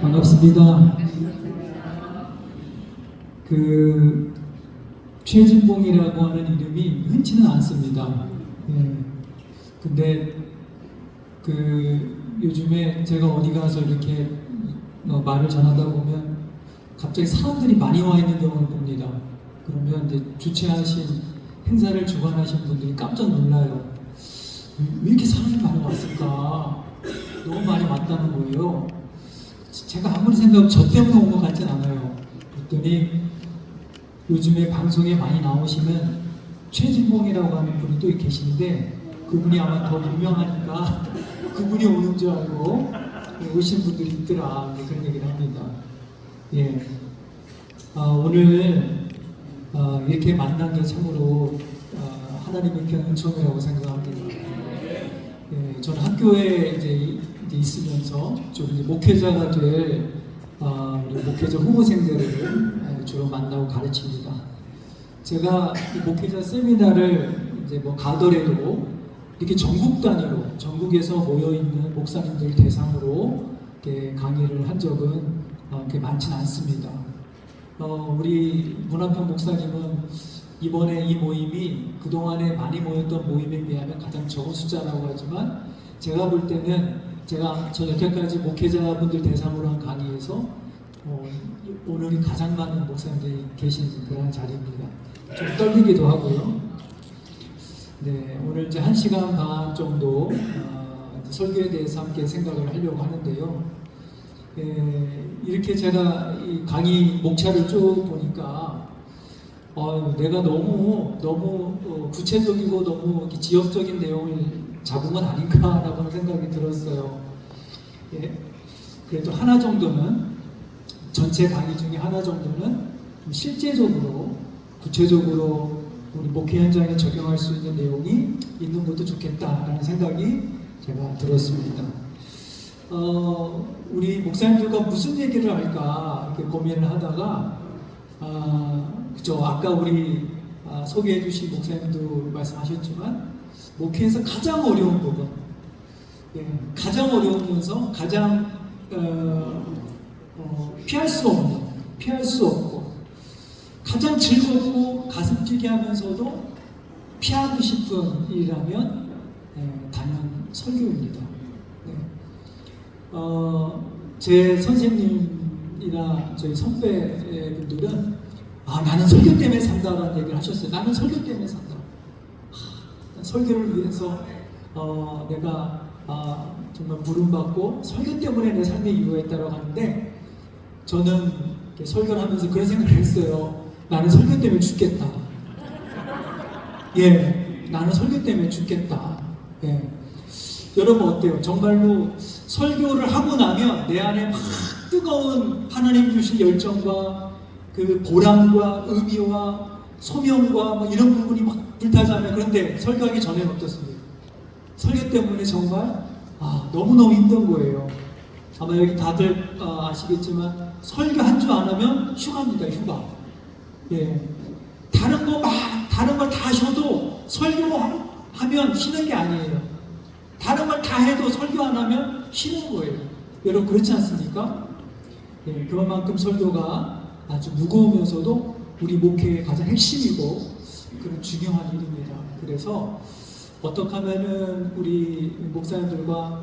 반갑습니다. 최진봉이라고 하는 이름이 흔치는 않습니다. 예. 근데 요즘에 제가 어디 가서 이렇게 말을 전하다 보면 갑자기 사람들이 많이 와 있는 경우를 봅니다. 그러면 이제 주최하신 행사를 주관하신 분들이 깜짝 놀라요. 왜 이렇게 사람이 많이 왔을까? 너무 많이 왔다는 거예요. 제가 아무리 생각해도 저 때문에 온 것 같진 않아요. 그랬더니 요즘에 방송에 많이 나오시는 최진봉이라고 하는 분이 또 계시는데 그분이 아마 더 유명하니까 그분이 오는 줄 알고 오신 분들이 있더라. 그런 얘기를 합니다. 예. 오늘 이렇게 만난 게 참으로 하나님의 큰 은총이라고 생각합니다. 예, 저는 학교에 이제 있으면서 좀 이제 목회자가 될 우리 목회자 후보생들을 주로 만나고 가르칩니다. 제가 이 목회자 세미나를 이제 가더라도 이렇게 전국 단위로 전국에서 모여 있는 목사님들 대상으로 이렇게 강의를 한 적은 그렇게 많지는 않습니다. 우리 문한평 목사님은 이번에 이 모임이 그동안에 많이 모였던 모임에 비하면 가장 적은 숫자라고 하지만 제가 볼 때는 저 여태까지 목회자분들 대상으로 한 강의에서 오늘이 가장 많은 목사님들이 계신 그런 자리입니다. 좀 떨리기도 하고요. 네, 오늘 이제 1시간 반 정도 설교에 대해서 함께 생각을 하려고 하는데요. 이렇게 제가 이 강의 목차를 쭉 보니까 내가 너무 구체적이고 너무 지역적인 내용을 잡은 건 아닌가라고 하는 생각이 들었어요. 예. 그래도 하나 정도는 전체 강의 중에 하나 정도는 좀 실제적으로 구체적으로 우리 목회 현장에 적용할 수 있는 내용이 있는 것도 좋겠다라는 생각이 제가 들었습니다. 우리 목사님들과 무슨 얘기를 할까 이렇게 고민을 하다가 그죠? 아까 우리 소개해 주신 목사님도 말씀하셨지만 목회에서 가장 어려운 부분, 가장 어려우면서 가장 피할 수 없고 가장 즐겁고 가슴 뛰게 하면서도 피하고 싶은 일이라면 단연 설교입니다. 제 선생님이나 저희 선배분들은 나는 설교 때문에 산다라는 얘기를 하셨어요. 나는 설교 때문에 산다. 설교를 위해서 내가 정말 부름받고 설교 때문에 내 삶이 이루어졌다고 하는데 저는 설교를 하면서 그런 생각을 했어요. 나는 설교 때문에 죽겠다. 예, 나는 설교 때문에 죽겠다. 예. 여러분 어때요? 정말로 설교를 하고 나면 내 안에 막 뜨거운 하나님 주신 열정과 그 보람과 의미와 소명과 이런 부분이 막 불타잖아요. 그런데 설교하기 전에는 어떻습니까? 설교 때문에 정말 너무너무 힘든 거예요. 아마 여기 다들 아시겠지만 설교 한 주 안 하면 휴가입니다. 휴가. 예. 다른 걸 다 하셔도 설교하면 쉬는 게 아니에요. 다른 걸 다 해도 설교 안 하면 쉬는 거예요. 여러분 그렇지 않습니까? 예, 그만큼 설교가 아주 무거우면서도 우리 목회의 가장 핵심이고 그런 중요한 일입니다. 그래서 어떻게 하면은 우리 목사님들과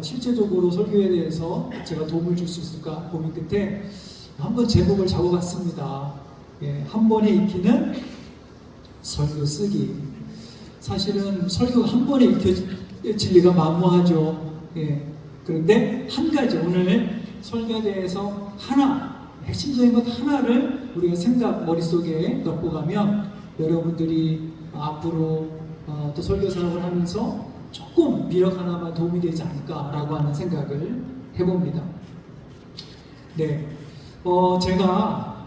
실제적으로 설교에 대해서 제가 도움을 줄 수 있을까 고민 끝에 한번 제목을 잡아봤습니다. 예, 한 번에 익히는 설교 쓰기. 사실은 설교가 한 번에 익혀질 리가 만무하죠. 예, 그런데 한 가지 오늘 설교에 대해서 핵심적인 것 하나를 우리가 머릿속에 넣고 가면 여러분들이 앞으로 또 설교 사역을 하면서 조금 미력 하나만 도움이 되지 않을까라고 하는 생각을 해봅니다. 네, 제가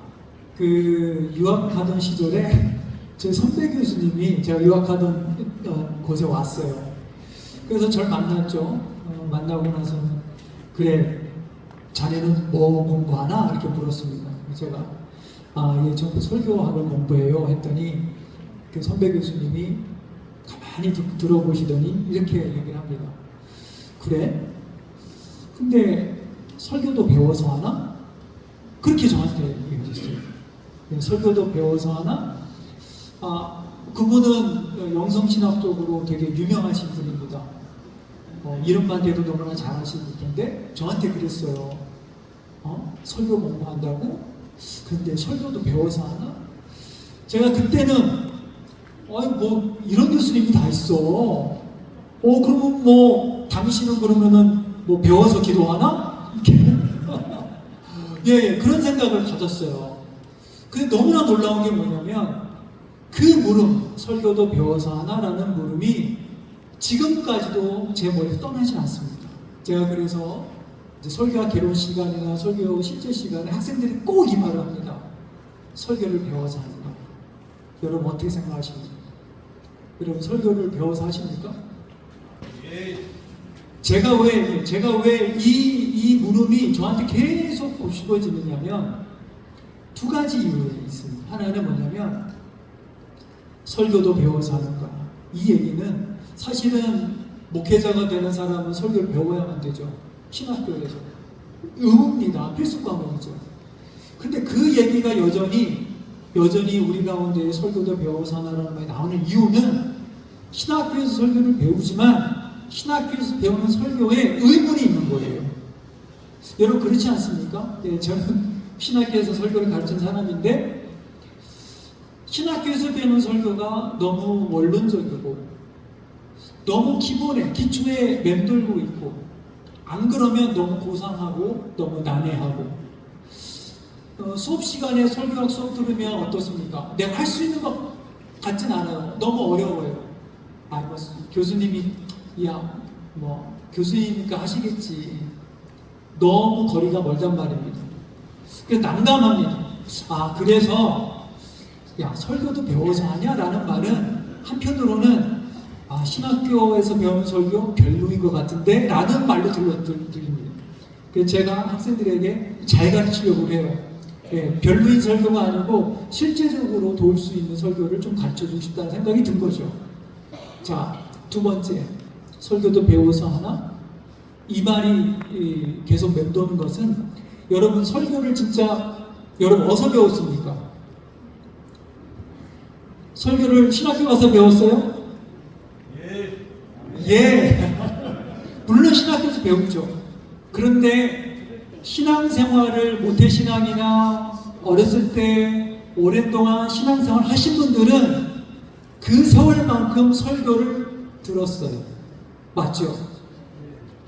유학하던 시절에 제 선배 교수님이 제가 유학하던 곳에 왔어요. 그래서 저를 만났죠. 만나고 나서는 그래 자네는 뭐 공부하나? 이렇게 물었습니다. 제가 예, 저 설교학을 공부해요 했더니 그 선배 교수님이 가만히 들어보시더니 이렇게 얘기를 합니다. 그래? 근데 설교도 배워서 하나? 그렇게 저한테 얘기했어요. 네, 설교도 배워서 하나? 그분은 영성신학적으로 되게 유명하신 분입니다. 이름만 대도 너무나 잘하시는 분인데 저한테 그랬어요. 설교 공부한다고? 근데 설교도 배워서 하나? 제가 그때는 뭐 이런 교수님이 다 있어. 그러면 뭐 당신은 그러면은 뭐 배워서 기도하나? 예, 그런 생각을 가졌어요. 근데 너무나 놀라운 게 뭐냐면 그 물음, 설교도 배워서 하나라는 물음이 지금까지도 제 머리에서 떠나지 않습니다. 제가 그래서 이제 설교와 개론 시간이나 설교 실제 시간에 학생들이 꼭 이 말을 합니다. 설교를 배워서 한다. 여러분 어떻게 생각하십니까? 여러분 설교를 배워서 하십니까? 제가 왜 이 물음이 저한테 계속 곱씹어지느냐면 두 가지 이유가 있습니다. 하나는 뭐냐면 설교도 배워서 하는가. 이 얘기는 사실은 목회자가 되는 사람은 설교를 배워야만 되죠. 신학교에서. 의무입니다. 필수 과목이죠. 근데 그 얘기가 여전히 우리 가운데 설교도 배워서 하나라는 말이 나오는 이유는 신학교에서 설교를 배우지만 신학교에서 배우는 설교에 의문이 있는 거예요. 여러분 그렇지 않습니까? 네, 저는 신학교에서 설교를 가르친 사람인데 신학교에서 배우는 설교가 너무 원론적이고 너무 기초에 맴돌고 있고 안 그러면 너무 고상하고 너무 난해하고 수업 시간에 설교학 수업 들으면 어떻습니까? 내가 할 수 있는 것 같진 않아요. 너무 어려워요. 뭐 교수님이 교수님이니까 하시겠지. 너무 거리가 멀단 말입니다. 그래서 난감합니다. 그래서 설교도 배워서 하냐라는 말은 한편으로는 신학교에서 배우는 설교 별로인 것 같은데 라는 말로 들립니다. 그래서 제가 학생들에게 잘 가르치려고 해요. 별로인 설교가 아니고 실제적으로 도울 수 있는 설교를 좀 가르쳐주고 싶다는 생각이 든 거죠. 자, 두 번째, 설교도 배워서 하나? 이 말이 계속 맴도는 것은 여러분 설교를 진짜 여러분 어디서 배웠습니까? 설교를 신학교 가서 배웠어요? 예. 물론 신학교에서 배우죠. 그런데 신앙생활을 모태신앙이나 어렸을 때 오랫동안 신앙생활 하신 분들은 그 세월만큼 설교를 들었어요. 맞죠?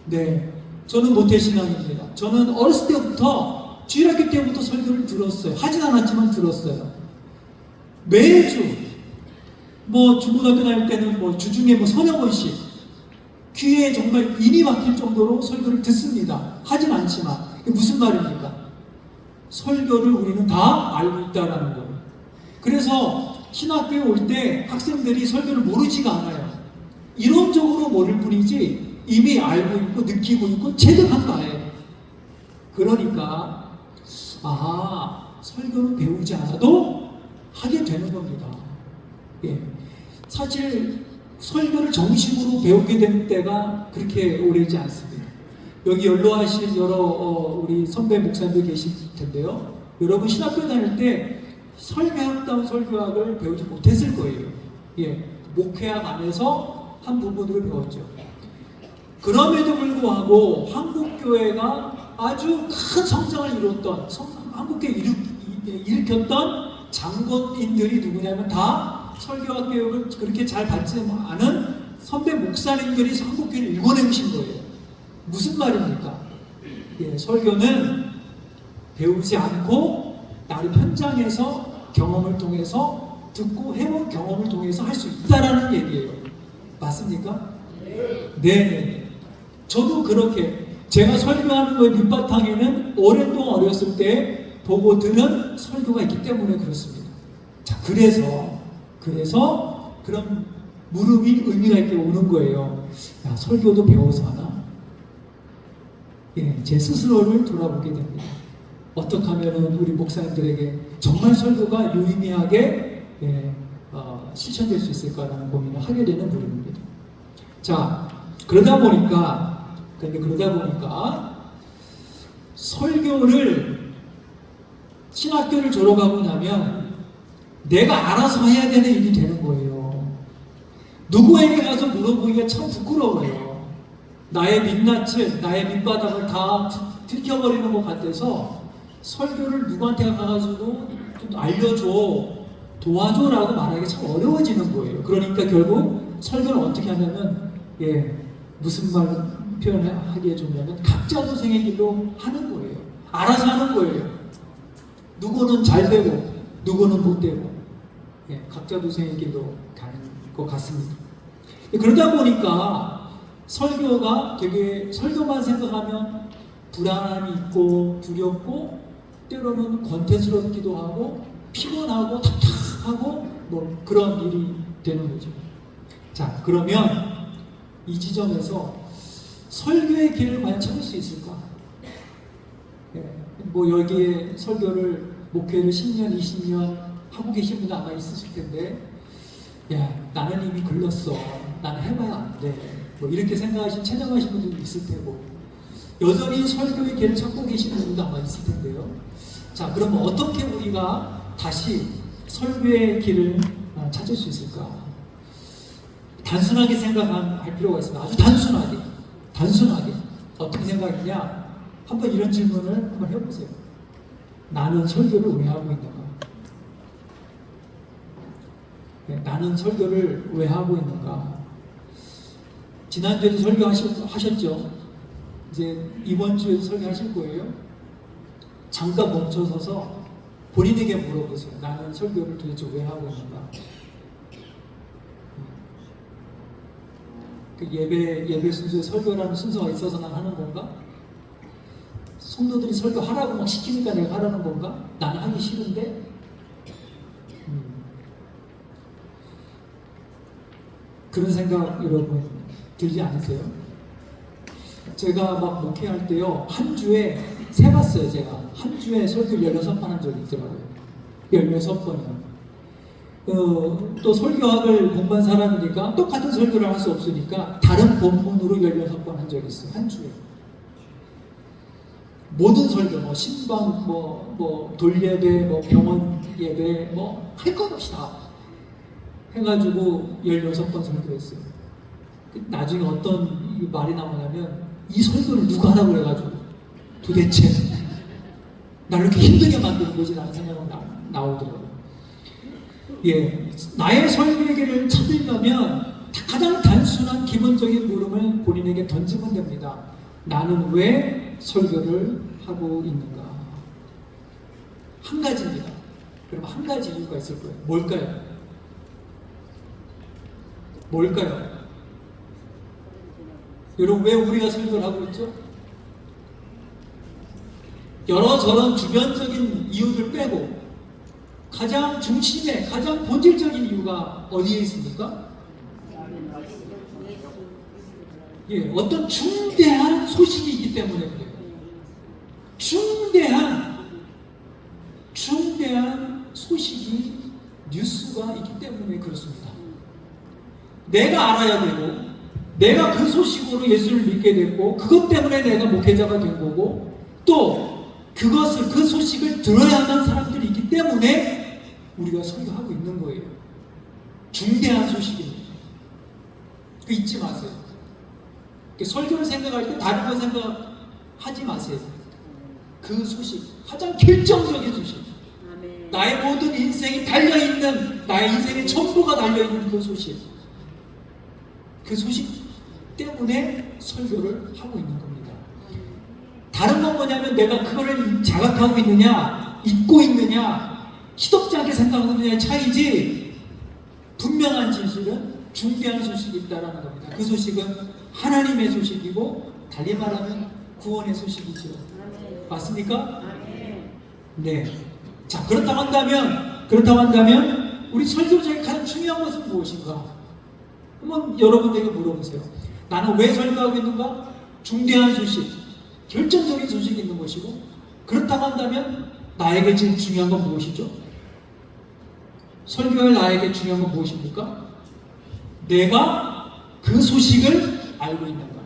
네. 저는 모태신앙입니다. 저는 어렸을 때부터 주일학교 때부터 설교를 들었어요. 하진 않았지만 들었어요. 매주 중고등학교 다닐 때는 주중에 서너 번씩 귀에 정말 인이 박힐 정도로 설교를 듣습니다. 하진 않지만 이게 무슨 말입니까? 설교를 우리는 다 알고 있다라는 거예요. 그래서 신학교에 올 때 학생들이 설교를 모르지가 않아요. 이론적으로 모를 뿐이지 이미 알고 있고 느끼고 있고 체득한 바예요. 그러니까 설교는 배우지 않아도 하게 되는 겁니다. 예. 사실 설교를 정식으로 배우게 된 때가 그렇게 오래지 않습니다. 여기 연로하신 여러 우리 선배 목사님들 계실 텐데요. 여러분 신학교 다닐 때 설교학다운 설교학을 배우지 못했을 거예요. 예. 목회학 안에서 한 부분으로 배웠죠. 그럼에도 불구하고 한국교회가 아주 큰 성장을 이뤘던 한국교회 일으켰던 장본인들이 누구냐면 다 설교학 교육을 그렇게 잘 받지 않은 선배 목사님들이 한국교회를 일궈내신 거예요. 무슨 말입니까? 설교는 배우지 않고 나름 현장에서 경험을 통해서 듣고 해본 경험을 통해서 할 수 있다라는 얘기예요. 맞습니까? 네. 저도 그렇게 제가 설교하는 거의 밑바탕에는 오랫동안 어렸을 때 보고 들은 설교가 있기 때문에 그렇습니다. 자, 그래서 그런 물음이 의미가 있게 오는 거예요. 설교도 배워서 하나? 제 스스로를 돌아보게 됩니다. 어떻게 하면 우리 목사님들에게 정말 설교가 유의미하게 실천될 수 있을까라는 고민을 하게 되는 물음입니다. 자, 그러다 보니까 설교를 신학교를 졸업하고 나면 내가 알아서 해야 되는 일이 되는 거예요. 누구에게 가서 물어보기가 참 부끄러워요. 나의 민낯을, 나의 밑바닥을 다 들켜버리는 것 같아서 설교를 누구한테 가가지고 좀 알려줘, 도와줘라고 말하기 참 어려워지는 거예요. 그러니까 결국 설교를 어떻게 하냐면, 무슨 말 표현하기에 좋냐면 각자 도생의 길로 하는 거예요. 알아서 하는 거예요. 누구는 잘 되고 누구는 못 되고, 각자 도생의 길로 가는 것 같습니다. 그러다 보니까 설교가 되게, 설교만 생각하면 불안함이 있고 두렵고 때로는 권태스럽기도 하고 피곤하고 답답하고 뭐 그런 일이 되는 거죠. 자, 그러면 이 지점에서 설교의 길을 과연 찾을 수 있을까? 뭐 여기에 설교를, 목회를 10년, 20년 하고 계신 분도 아마 있으실 텐데, 나는 이미 글렀어, 나는 해봐야 안 돼, 뭐 이렇게 생각하신, 체념하신 분들도 있을 테고, 여전히 설교의 길을 찾고 계시는 분도 아마 있을 텐데요. 자, 그러면 어떻게 우리가 다시 설교의 길을 찾을 수 있을까? 단순하게 생각할 필요가 있습니다. 아주 단순하게. 어떻게 생각이냐? 한번 이런 질문을 한번 해보세요. 나는 설교를 왜 하고 있는가? 나는 설교를 왜 하고 있는가? 지난주에도 설교하셨죠? 이제 이번 주에도 설교하실 거예요. 잠깐 멈춰서서 본인에게 물어보세요. 나는 설교를 도대체 왜 하고 있는가? 그 예배 순서에 설교라는 순서가 있어서 난 하는 건가? 성도들이 설교하라고 막 시키니까 내가 하라는 건가? 나는 하기 싫은데? 그런 생각 여러분 들지 않으세요? 제가 막 목회할 때요, 한 주에 세봤어요. 제가 한 주에 설교를 16번 한 적이 있더라고요. 16번이요. 또 설교학을 공부한 사람이니까 똑같은 설교를 할 수 없으니까 다른 본문으로 16번 한 적이 있어요. 한 주에. 모든 설교, 뭐 신방, 뭐 돌예배, 뭐 병원 예배, 뭐 할 것 없이 다 해가지고 16번 설교했어요. 나중에 어떤 말이 나오냐면, 이 설교를 누가 하라고 그래가지고 도대체 나를 이렇게 힘들게 만드는 거지 라는 생각이 나오더라고요. 나의 설교의 길을 찾으려면 가장 단순한 기본적인 물음을 본인에게 던지면 됩니다. 나는 왜 설교를 하고 있는가? 한 가지입니다. 그럼 한 가지 이유가 있을 거예요. 뭘까요? 여러분, 왜 우리가 설교를 하고 있죠? 여러저런 주변적인 이유들 빼고 가장 중심에, 가장 본질적인 이유가 어디에 있습니까? 어떤 중대한 소식이 있기 때문에 그래요. 중대한 소식이, 뉴스가 있기 때문에 그렇습니다. 내가 알아야 되고, 내가 그 소식으로 예수를 믿게 됐고, 그것 때문에 내가 목회자가 된 거고, 또 그 소식을 들어야만 사람들이 있기 때문에 우리가 설교하고 있는 거예요. 중대한 소식입니다. 그 잊지 마세요. 설교를 생각할 때 다른 거 생각하지 마세요. 그 소식, 가장 결정적인 소식, 나의 모든 인생이 달려있는, 나의 인생의 전부가 달려있는 그 소식 때문에 설교를 하고 있는 겁니다. 다른 건 뭐냐면 내가 그거를 자각하고 있느냐, 잊고 있느냐, 시덥지 않게 생각하고 있느냐의 차이지, 분명한 진실은 중대한 소식이 있다는 겁니다. 그 소식은 하나님의 소식이고, 달리 말하면 구원의 소식이죠. 맞습니까? 네. 자, 그렇다고 한다면 우리 설교자의 가장 중요한 것은 무엇인가? 한번 여러분들에게 물어보세요. 나는 왜 설교하고 있는가? 중대한 소식, 결정적인 소식이 있는 것이고, 그렇다고 한다면 나에게 지금 중요한 건 무엇이죠? 설교할 나에게 중요한 건 무엇입니까? 내가 그 소식을 알고 있는가?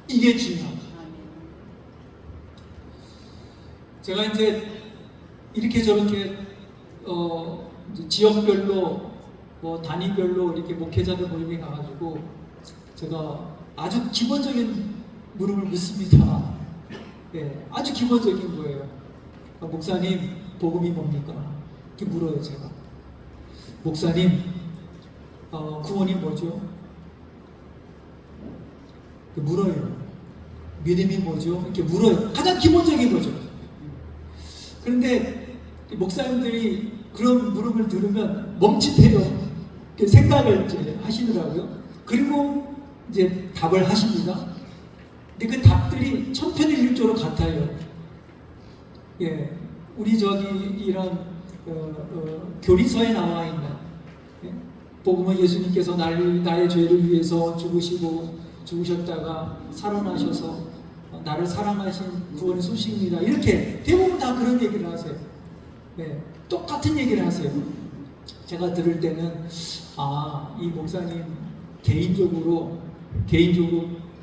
이게 중요합니다. 제가 이제 이렇게 저렇게 이제 지역별로 뭐 단위별로 이렇게 목회자들 모임에 가가지고 제가 아주 기본적인 물음을 묻습니다. 예, 아주 기본적인 거예요. 목사님, 복음이 뭡니까? 이렇게 물어요, 제가. 목사님, 구원이 뭐죠? 물어요. 믿음이 뭐죠? 이렇게 물어요. 가장 기본적인 거죠. 그런데 목사님들이 그런 물음을 들으면 멈칫해요. 이렇게 생각을 이제 하시더라고요. 그리고 이제 답을 하십니다. 근데 그 답들이 천편일률적으로 같아요. 예, 우리 이런 교리서에 나와 있는, 예? 복음은 예수님께서 나의 죄를 위해서 죽으셨다가 살아나셔서 나를 사랑하신 구원의 소식입니다. 이렇게 대부분 다 그런 얘기를 하세요. 네, 똑같은 얘기를 하세요. 제가 들을 때는 이 목사님 개인적으로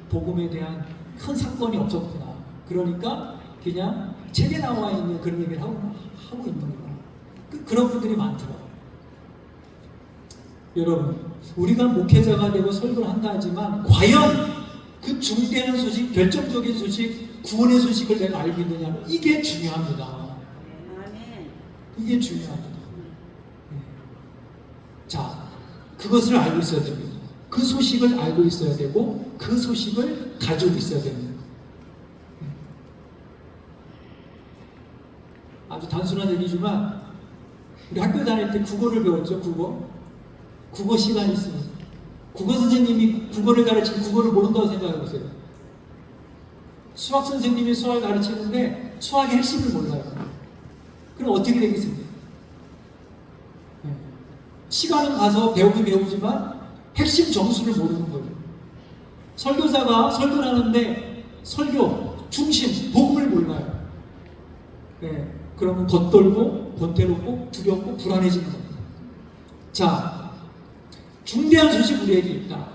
복음에 대한 큰 사건이 없었구나. 그러니까 그냥 책에 나와 있는 그런 얘기를 하고 있는구나. 그런 분들이 많더라고요. 여러분, 우리가 목회자가 되고 설교를 한다 하지만 과연 그 중대한 소식, 결정적인 소식, 구원의 소식을 내가 알고 있느냐, 이게 중요합니다. 이게 중요합니다. 자, 그것을 알고 있어야 됩니다. 그 소식을 알고 있어야 되고 그 소식을 가지고 있어야 됩니다. 아주 단순한 얘기지만 우리 학교 다닐 때 국어를 배웠죠. 국어 시간이 있습니다. 국어 선생님이 국어를 가르치면 국어를 모른다고 생각해 보세요. 수학 선생님이 수학을 가르치는데 수학의 핵심을 몰라요. 그럼 어떻게 되겠습니까? 시간은 가서 배우지만 핵심 정수를 모르는 거예요. 설교자가 설교를 하는데 설교, 중심, 복음을 몰라요. 네, 그러면 겉돌고 권태롭고 두렵고 불안해지는 겁니다. 자, 중대한 소식 우리에게 있다.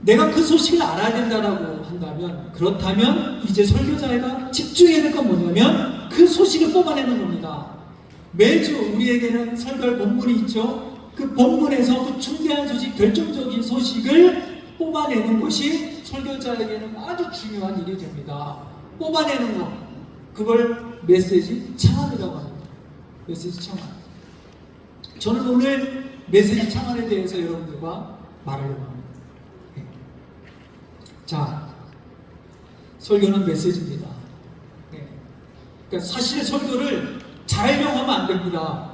내가 그 소식을 알아야 된다라고 한다면, 그렇다면 이제 설교자가 집중해야 될 건 뭐냐면 그 소식을 뽑아내는 겁니다. 매주 우리에게는 설교할 본문이 있죠. 그 본문에서 그 중대한 소식, 결정적인 소식을 뽑아내는 것이 설교자에게는 아주 중요한 일이 됩니다. 뽑아내는 것, 그걸 메시지 창안이라고 합니다. 메시지 창안. 저는 오늘 메시지 창안에 대해서 여러분들과 말하려고 합니다. 네. 자, 설교는 메시지입니다. 네. 그러니까 사실 설교를 잘하려고 하면 안 됩니다.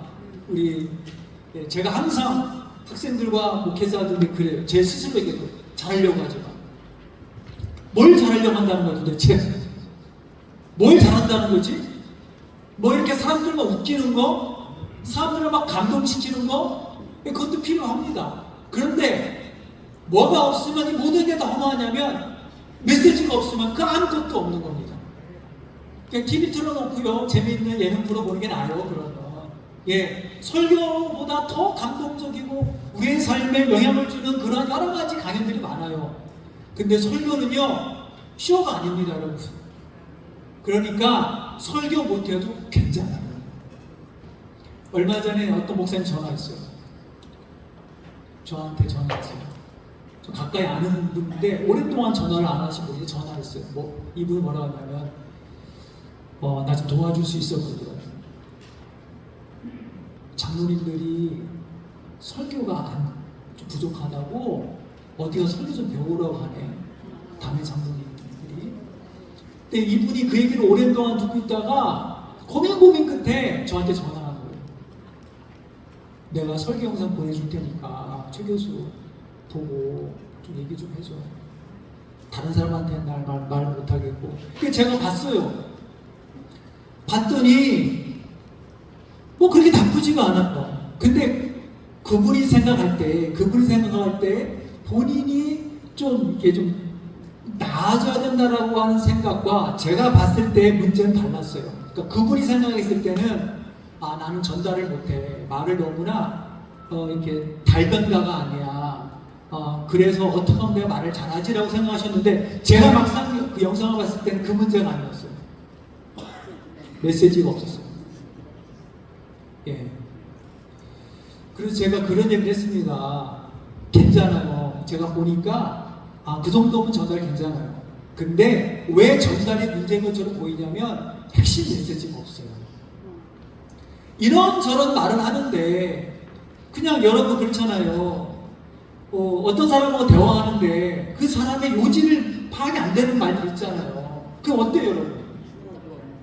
제가 항상 학생들과 목회자들이 그래요. 제 스스로에게도 잘하려고 하지 마. 뭘 잘하려고 한다는 거야 도대체? 뭘 잘한다는 거지? 뭐 이렇게 사람들 막 웃기는 거, 사람들을 막 감동시키는 거, 그것도 필요합니다. 그런데 뭐가 없으면 이 모든 게 다 허무하냐면 메시지가 없으면 그 아무것도 없는 겁니다. 그냥 TV 틀어놓고요 재미있는 예능 프로 보는 게 나아요. 그러면 설교보다 더 감동적이고 우리의 삶에 영향을 주는 그런 여러 가지 강연들이 많아요. 근데 설교는요 쇼가 아닙니다, 여러분. 그러니까 설교 못해도 괜찮아요. 얼마 전에 어떤 목사님 전화했어요. 저한테 전화했어요. 저 가까이 아는 분인데 오랫동안 전화를 안 하신 분이 전화했어요. 이분이 뭐라고 하냐면 나 좀 도와줄 수 있었거든. 장로님들이 설교가 좀 부족하다고 어디 가서 설교 좀 배우라고 하네. 담임 장로님들이. 근데 이분이 그 얘기를 오랜동안 듣고 있다가 고민 끝에 저한테 전화한 거예요. 내가 설교 영상 보내줄 테니까 최 교수 보고 좀 얘기 좀 해줘. 다른 사람한테는 말 못하겠고. 그래서 제가 봤어요. 봤더니 그렇게 나쁘지가 않았다. 근데 그분이 생각할 때 본인이 좀 이렇게 좀 나아져야 된다라고 하는 생각과 제가 봤을 때 문제는 달랐어요. 그러니까 그분이 생각했을 때는 나는 전달을 못해. 말을 너무나 이렇게 달변가가 아니야. 그래서 어떻게 하면 내가 말을 잘하지라고 생각하셨는데 제가 막상 그 영상을 봤을 때는 그 문제가 아니었어요. 메시지가 없었어요. 예. 그래서 제가 그런 얘기를 했습니다. 괜찮아요. 제가 보니까 그 정도면 전달 괜찮아요. 근데 왜 전달이 문제인 것처럼 보이냐면 핵심 메시지가 없어요. 이런저런 말을 하는데 그냥 여러분 그렇잖아요. 어떤 사람하고 대화하는데 그 사람의 요지를 파악이 안 되는 말들 있잖아요. 그게 어때요, 여러분?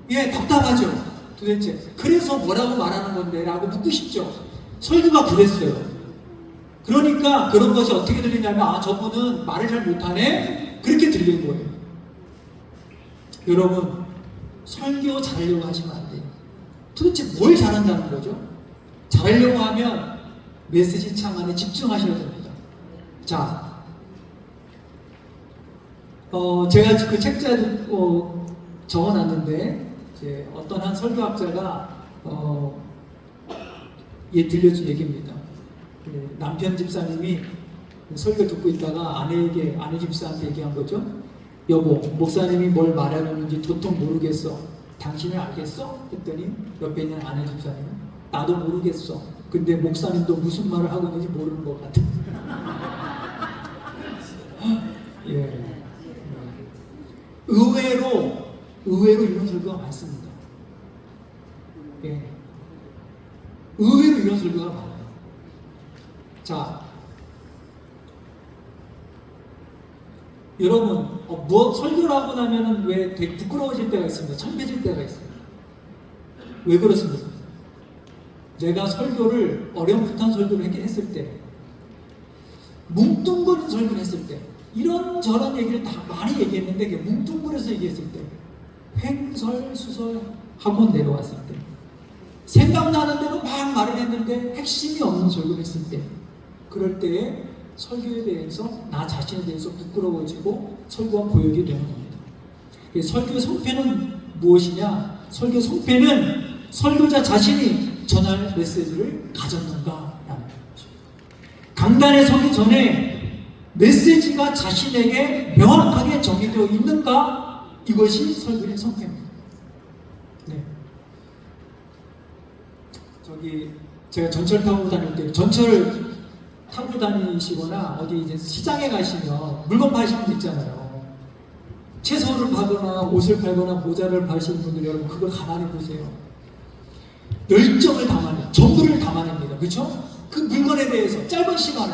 예, 답답하죠. 도대체 그래서 뭐라고 말하는 건데 라고 묻고 싶죠. 설교가 그랬어요. 그러니까 그런 것이 어떻게 들리냐면 저분은 말을 잘 못하네? 그렇게 들리는 거예요. 여러분, 설교 잘하려고 하시면 안 돼요. 도대체 뭘 잘한다는 거죠? 잘하려고 하면 메시지 창 안에 집중하셔야 됩니다. 자, 제가 그 책자에 적어놨는데 이제 어떤 한 설교학자가 들려준 얘기입니다. 남편 집사님이 설교 듣고 있다가 아내 집사한테 얘기한 거죠. 여보, 목사님이 뭘 말하려는지 도통 모르겠어. 당신은 알겠어? 했더니 옆에 있는 아내 집사님은 나도 모르겠어. 근데 목사님도 무슨 말을 하고 있는지 모르는 것 같아. 예. 의외로 이런 설교가 많습니다. 예. 의외로 이런 설교가 많아요. 자, 여러분, 설교를 하고 나면은 왜 되게 부끄러워질 때가 있습니다. 창피해질 때가 있습니다. 왜 그렇습니까? 내가 설교를, 어려움부터 설교를 했을 때, 뭉뚱그린 설교를 했을 때, 이런저런 얘기를 다 많이 얘기했는데, 뭉뚱그려서 얘기했을 때, 횡설수설하고 내려왔을 때, 생각나는 대로 막 말을 했는데, 핵심이 없는 설교를 했을 때, 그럴 때에 설교에 대해서, 나 자신에 대해서 부끄러워지고 설교가 고역이 되는 겁니다. 설교의 성패는 무엇이냐? 설교의 성패는 설교자 자신이 전할 메시지를 가졌는가라는 거죠. 강단에 서기 전에 메시지가 자신에게 명확하게 정의되어 있는가? 이것이 설교의 성패입니다. 네. 제가 전철 타고 다닐 때, 전철 타고 다니시거나 어디 이제 시장에 가시면 물건 파시는 분 있잖아요. 채소를 파거나 옷을 팔거나 모자를 파시는 분들 여러분 그걸 가만히 보세요. 열정을 담아내, 정도를 담아냅니다. 그렇죠? 그 물건에 대해서 짧은 시간에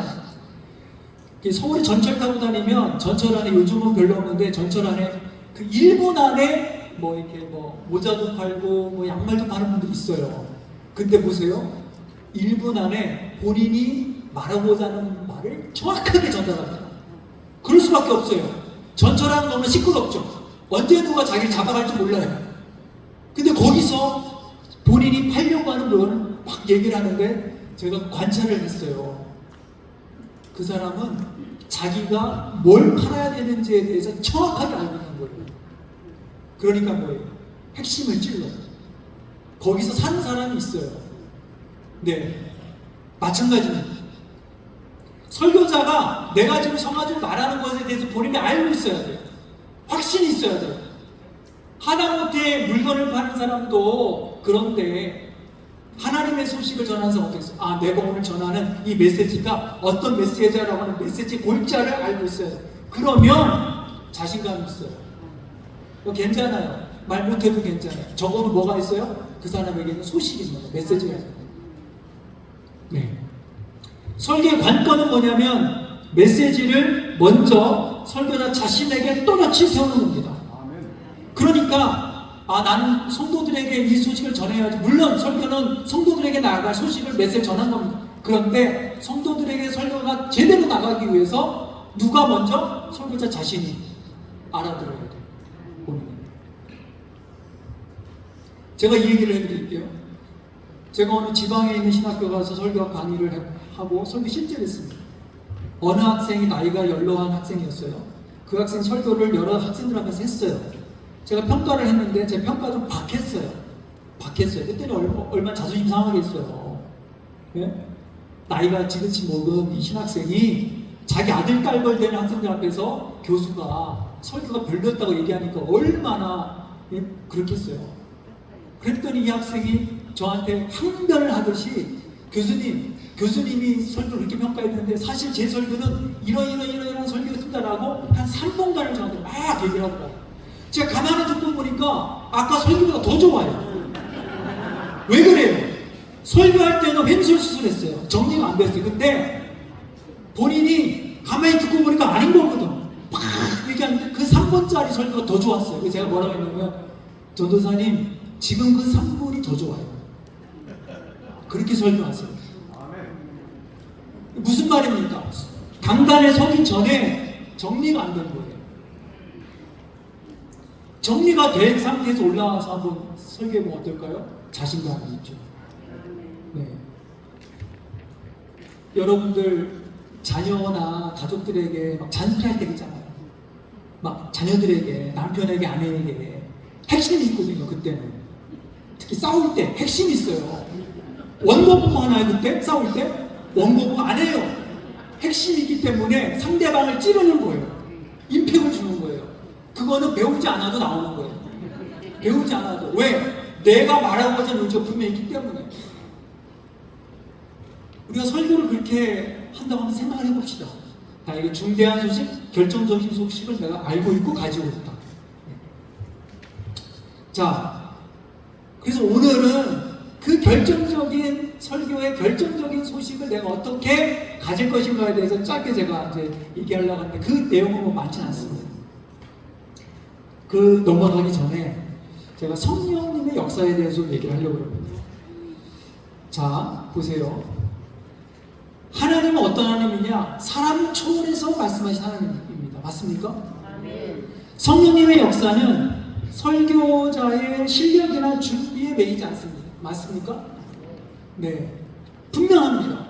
서울에 전철 타고 다니면 전철 안에 요즘은 별로 없는데 전철 안에 그 1분 안에 이렇게 모자도 팔고 양말도 파는 분들 있어요. 근데 보세요. 1분 안에 본인이 말하고자 하는 말을 정확하게 전달합니다. 그럴 수밖에 없어요. 전철하면 너무 시끄럽죠. 언제 누가 자기를 잡아갈지 몰라요. 근데 거기서 본인이 팔려고 하는 물건을 막 얘기를 하는데 제가 관찰을 했어요. 그 사람은 자기가 뭘 팔아야 되는지에 대해서 정확하게 알고 있는 거예요. 그러니까 뭐예요? 핵심을 찔러요. 거기서 사는 사람이 있어요. 네, 마찬가지입니다. 설교자가 내가 지금 서가지고 말하는 것에 대해서 본인이 알고 있어야 돼요. 확신이 있어야 돼요. 하다못해 물건을 파는 사람도 그런데 하나님의 소식을 전하는 사람 어떻게 있어요? 내가 오늘 전하는 이 메시지가 어떤 메시지라고 하는 메시지 골자를 알고 있어야 돼요. 그러면 자신감이 있어요. 괜찮아요. 말 못해도 괜찮아요. 적어도 뭐가 있어요? 그 사람에게는 소식이 있는 거예요. 메시지가 있는 거예요. 네. 설교의 관건은 뭐냐면 메시지를 먼저 설교자 자신에게 또렷이 세우는 겁니다. 그러니까 나는 성도들에게 이 소식을 전해야지. 물론 설교는 성도들에게 나아갈 소식을 메시지를 전한 겁니다. 그런데 성도들에게 설교가 제대로 나가기 위해서 누가 먼저? 설교자 자신이 알아들어야 돼요. 본인이. 제가 이 얘기를 해드릴게요. 제가 어느 지방에 있는 신학교 가서 설교 강의를 하고 설교 실제로 했습니다. 어느 학생이 나이가 연로한 학생이었어요. 그 학생 설교를 여러 학생들 앞에서 했어요. 제가 평가를 했는데 제 평가 좀 박했어요. 그때는 얼마나 자존심 상하겠어요. 네? 나이가 지긋이 먹은 이 신학생이 자기 아들, 딸걸 되는 학생들 앞에서 교수가 설교가 별로였다고 얘기하니까 얼마나 그렇겠어요. 그랬더니 이 학생이 저한테 항변을 하듯이 교수님이 설교를 이렇게 평가했는데 사실 제 설교는 이런 설교였습니다라고 한 3분간을 저한테 막 얘기를 하더라고요. 제가 가만히 듣고 보니까 아까 설교보다 더 좋아요. 왜 그래요? 설교할 때는 횡설수설했어요. 정리가 안 됐어요. 근데 본인이 가만히 듣고 보니까 아닌 거거든. 막 얘기하는데 그 3분짜리 설교가 더 좋았어요. 그래서 제가 뭐라고 했냐면, 전도사님 지금 그 3분이 더 좋아요. 그렇게 설교하세요. 무슨 말입니까? 강단에 서기 전에 정리가 안 된 거예요. 정리가 된 상태에서 올라와서 한번 설교해보면 어떨까요? 자신감이 있죠. 네. 여러분들 자녀나 가족들에게 막 잔소리할 때 있잖아요. 막 자녀들에게, 남편에게, 아내에게 핵심이 있거든요. 그때는 특히 싸울 때 핵심이 있어요. 원고부 하나요? 그때 싸울 때 원고부 안 해요. 핵심이 있기 때문에 상대방을 찌르는 거예요. 임팩을 주는 거예요. 그거는 배우지 않아도 나오는 거예요. 배우지 않아도. 왜? 내가 말하고자 의지가 분명히 있기 때문에. 우리가 설교를 그렇게 한다고 한번 생각을 해봅시다. 나에게 중대한 소식, 결정적인 소식을 내가 알고 있고 가지고 있다. 자, 그래서 오늘은 그 결정적인 설교의 결정적인 소식을 내가 어떻게 가질 것인가에 대해서 짧게 제가 이제 얘기하려고 하는데 그 내용은 뭐 많지는 않습니다. 그 넘어가기 전에 제가 성령님의 역사에 대해서 얘기를 하려고 합니다. 자, 보세요. 하나님은 어떤 하나님이냐? 사람을 초월해서 말씀하신 하나님입니다. 맞습니까? 성령님의 역사는 설교자의 실력이나 준비에 매이지 않습니다. 맞습니까? 네. 분명합니다.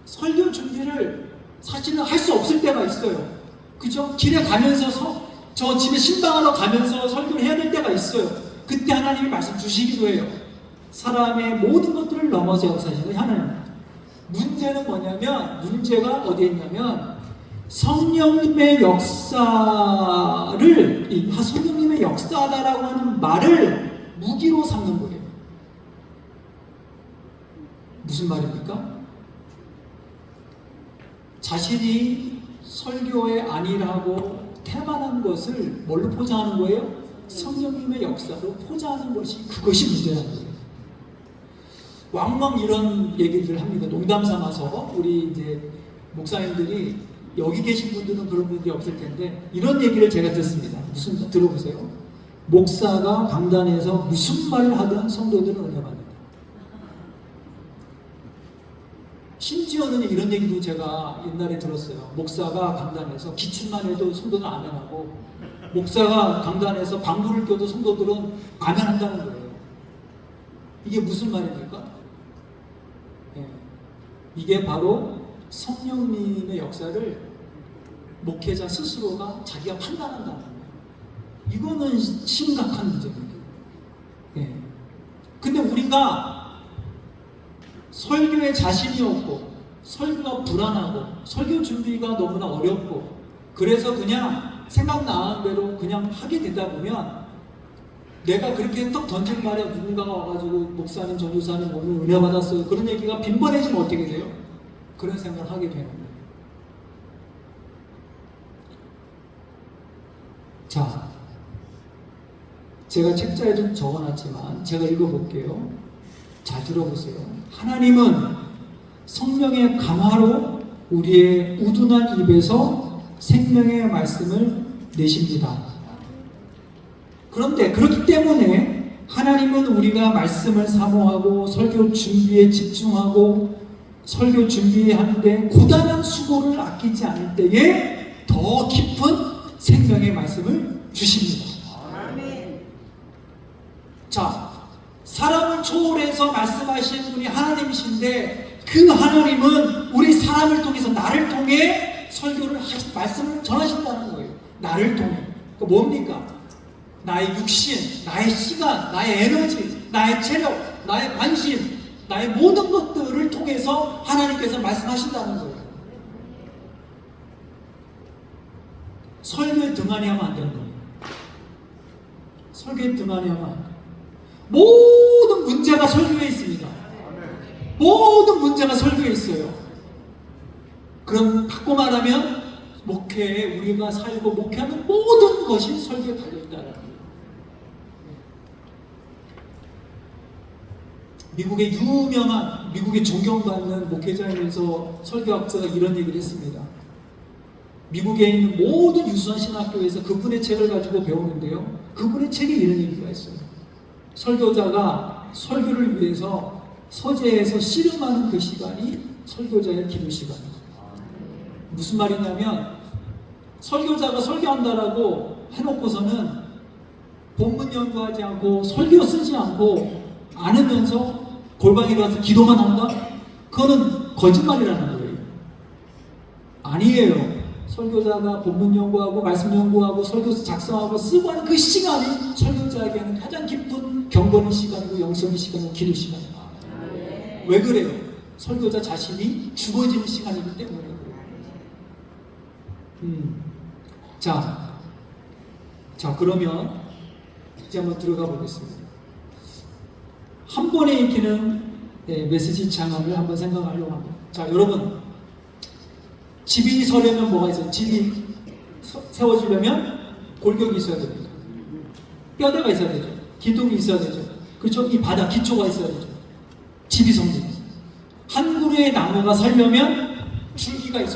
설교 준비를 사실은 할 수 없을 때가 있어요. 그죠? 길에 가면서 저 집에 신방하러 가면서 설교를 해야 될 때가 있어요. 그때 하나님이 말씀 주시기도 해요. 사람의 모든 것들을 넘어서 역사하시는 하나님. 문제는 뭐냐면, 문제가 어디에 있냐면 성령님의 역사를, 성령님의 역사다라고 하는 말을 무기로 삼는 거예요. 무슨 말입니까? 자신이 설교의 아니라고 태만한 것을 뭘로 포장하는 거예요? 성령님의 역사로 포장하는 것이, 그것이 문제라는 거예요. 왕왕 이런 얘기들을 합니다. 농담 삼아서. 우리 이제 목사님들이, 여기 계신 분들은 그런 분들이 없을 텐데, 이런 얘기를 제가 듣습니다. 무슨, 들어보세요. 목사가 강단에서 무슨 말을 하든 성도들은 은혜 받는다. 심지어는 이런 얘기도 제가 옛날에 들었어요. 목사가 강단에서 기침만 해도 성도는 아멘하고, 목사가 강단에서 방구를 껴도 성도들은 아멘한다는 거예요. 이게 무슨 말입니까? 네. 이게 바로 성령님의 역사를 목회자 스스로가 자기가 판단한다는 거예요. 이거는 심각한 문제입니다. 네. 근데 우리가 설교에 자신이 없고, 설교가 불안하고, 설교 준비가 너무나 어렵고, 그래서 그냥 생각나는 대로 그냥 하게 되다 보면, 내가 그렇게 딱 던진 말에 누군가가 와가지고 목사님, 전도사님 오늘 은혜 받았어요, 그런 얘기가 빈번해지면 어떻게 돼요? 그런 생각을 하게 되는 거예요. 자, 제가 책자에 좀 적어놨지만 제가 읽어볼게요. 잘 들어보세요. 하나님은 성령의 감화로 우리의 우둔한 입에서 생명의 말씀을 내십니다. 그런데 그렇기 때문에 하나님은 우리가 말씀을 사모하고 설교 준비에 집중하고 설교 준비하는데 고단한 수고를 아끼지 않을 때에 더 깊은 생명의 말씀을 주십니다. 자, 사람을 초월해서 말씀하시는 분이 하나님이신데, 그 하나님은 우리 사람을 통해서, 나를 통해 설교를 말씀을 전하신다는 거예요. 나를 통해. 그 뭡니까? 나의 육신, 나의 시간, 나의 에너지, 나의 체력, 나의 관심, 나의 모든 것들을 통해서 하나님께서 말씀하신다는 거예요. 설교에 등한히 하면 안 되는 거예요. 설교에 등한히 하면 안 돼요. 모든 문제가 설교에 있습니다. 모든 문제가 설교에 있어요. 그럼 바꿔 말하면 목회에 우리가 살고 목회하는 모든 것이 설교에 달려있다는 거예요. 미국의 유명한, 미국의 존경받는 목회자이면서 설교학자가 이런 얘기를 했습니다. 미국에 있는 모든 유수한 신학교에서 그분의 책을 가지고 배우는데요, 그분의 책에 이런 얘기가 있어요. 설교자가 설교를 위해서 서재에서 씨름하는 그 시간이 설교자의 기도 시간입니다. 무슨 말이냐면, 설교자가 설교한다라고 해놓고서는 본문 연구하지 않고 설교 쓰지 않고 않으면서 골방에 가서 기도만 한다? 그거는 거짓말이라는 거예요. 아니에요. 설교자가 본문 연구하고 말씀 연구하고 설교서 작성하고 쓰고 하는 그 시간이 설교자에게는 가장 깊은 경건의 시간이고 영성의 시간이고 기도 시간입니다. 왜 그래요? 설교자 자신이 죽어지는 시간이기 때문에 그래요. 자 그러면 이제 한번 들어가 보겠습니다. 한 번에 익히는 메시지 장악을 한번 생각하려고 합니다. 자, 여러분, 집이 서려면 뭐가 있어요? 집이 세워지려면 골격이 있어야 됩니다. 뼈대가 있어야 되죠. 기둥이 있어야 되죠. 그렇죠? 이 바닥, 기초가 있어야 되죠. 집이 성립. 한 그루의 나무가 살려면 줄기가 있어야 돼요.